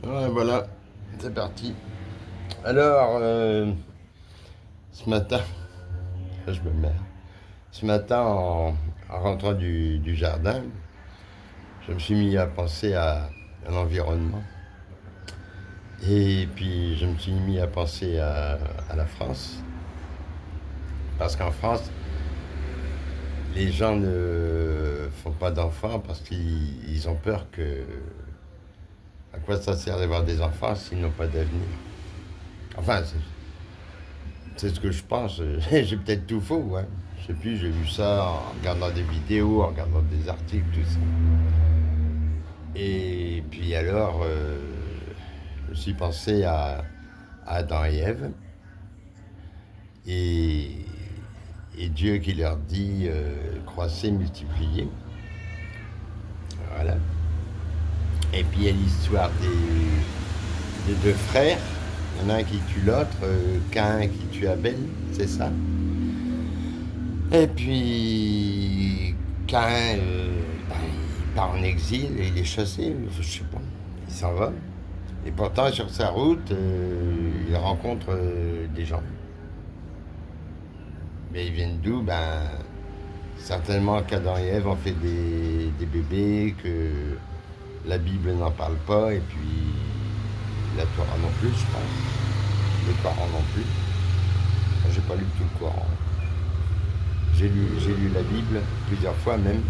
Ouais, voilà, c'est parti. Alors, ce matin, je me mets. Ce matin, en rentrant du jardin, je me suis mis à penser à l'environnement. Et puis, je me suis mis à penser à la France. Parce qu'en France, les gens ne font pas d'enfants parce qu'ils ont peur que. À quoi ça sert d'avoir des enfants s'ils n'ont pas d'avenir? Enfin, c'est ce que je pense. J'ai peut-être tout faux, ouais. Je sais plus, j'ai vu ça en regardant des vidéos, en regardant des articles, tout ça. Et puis alors, je me suis pensé à Adam et Ève. Et, et Dieu qui leur dit croissez, multipliez. Voilà. Et puis il y a l'histoire des deux frères. Il y en a un qui tue l'autre, Caïn qui tue Abel, c'est ça. Et puis, Caïn, il part en exil et il est chassé, je sais pas, il s'en va. Et pourtant, sur sa route, il rencontre des gens. Mais ils viennent d'où? Ben, certainement qu'Adam et Ève ont fait des bébés, que la Bible n'en parle pas, et puis la Torah non plus, je pense. Le Coran non plus. Moi, j'ai pas lu tout le Coran. J'ai lu la Bible plusieurs fois même.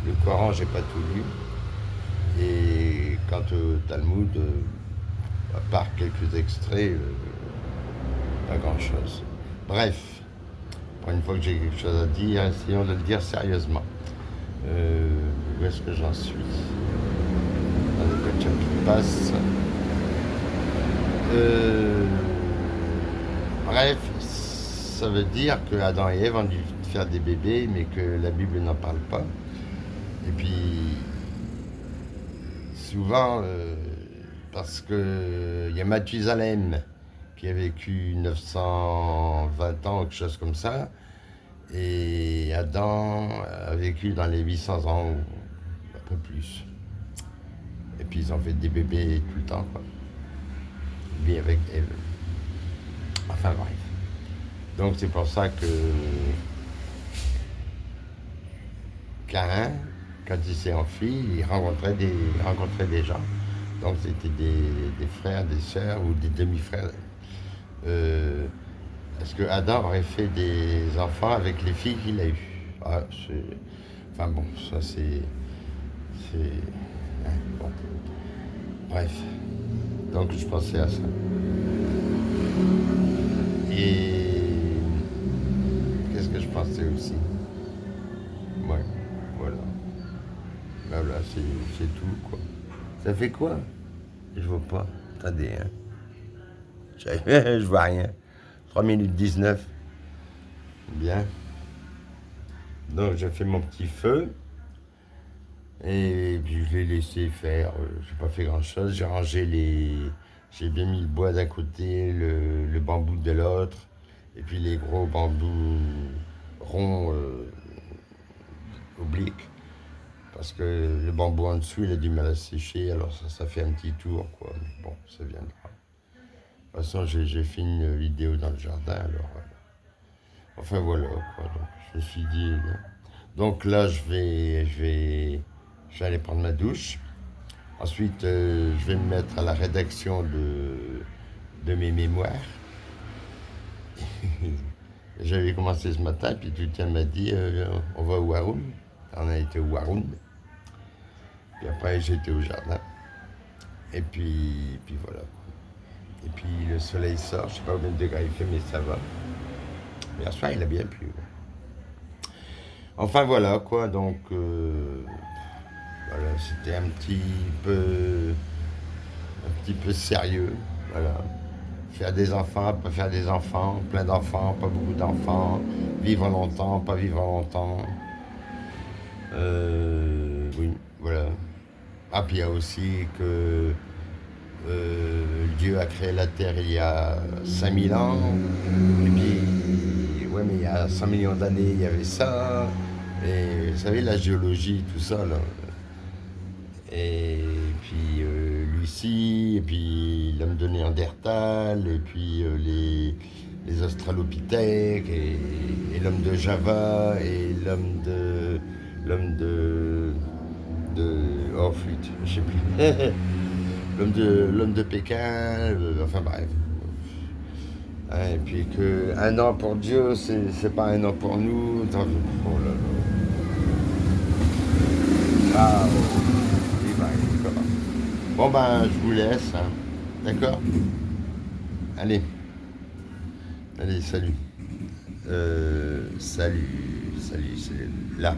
Le Coran, j'ai pas tout lu. Et quant au Talmud, à part quelques extraits, pas grand-chose. Bref, pour une fois que j'ai quelque chose à dire, essayons de le dire sérieusement. Où est-ce que j'en suis? Dans le coach qui passe. Euh, Bref, ça veut dire que Adam et Ève ont dû faire des bébés, mais que la Bible n'en parle pas. Et puis, souvent, parce que il y a Mathusalem qui a vécu 920 ans, quelque chose comme ça, et Adam a vécu dans les 800 ans, ou un peu plus. Et puis ils ont fait des bébés tout le temps, quoi. Lui avec Ève. Enfin bref. Donc c'est pour ça que Caïn, quand il s'est enfui, il rencontrait des gens. Donc c'était des frères, des sœurs ou des demi-frères. Euh, Est-ce que Adam aurait fait des enfants avec les filles qu'il a eues? Enfin bon, ça c'est. Hein, bon. Bref. Donc je pensais à ça. Et qu'est-ce que je pensais aussi? Ouais, voilà. Voilà, c'est tout, quoi. Ça fait quoi? Je vois pas. Attendez, hein. Je vois rien. 3 minutes 19. Bien. Donc j'ai fait mon petit feu. Et puis je l'ai laissé faire. J'ai pas fait grand chose. J'ai rangé les. J'ai bien mis le bois d'un côté, le bambou de l'autre. Et puis les gros bambous ronds obliques. Parce que le bambou en dessous, il a du mal à sécher. Alors ça fait un petit tour, quoi. Mais bon, ça viendra. De toute façon, j'ai fait une vidéo dans le jardin. Alors, enfin voilà, quoi. Donc, je me suis dit. Donc là, je vais aller prendre ma douche. Ensuite, je vais me mettre à la rédaction de mes mémoires. J'avais commencé ce matin, puis quelqu'un m'a dit on va au Waroun. On a été au Waroun. Puis après, j'étais au jardin. Et puis voilà. Et puis le soleil sort, je sais pas combien de degrés il fait, mais ça va. Mais hier soir, il a bien plu. Enfin voilà, quoi. Donc, voilà, c'était un petit peu sérieux. Voilà. Faire des enfants, pas faire des enfants, plein d'enfants, pas beaucoup d'enfants, vivre longtemps, pas vivre longtemps. Oui, voilà. Ah, puis il y a aussi que Dieu a créé la Terre il y a 5000 ans, et puis, ouais, mais il y a 100 millions d'années, il y avait ça, et vous savez, la géologie, tout ça, là. Et puis, celui-ci, et puis l'homme de Néandertal, et puis les Australopithèques, et l'homme de Java, et l'homme de oh flûte, je sais plus. L'homme de Pékin, enfin bref. Ouais, et puis que un an pour Dieu, c'est pas un an pour nous. Attends, oh là là. Ah, oui, bah, d'accord. Bon ben, je vous laisse, hein. D'accord. Allez, allez, salut. Salut, salut, là.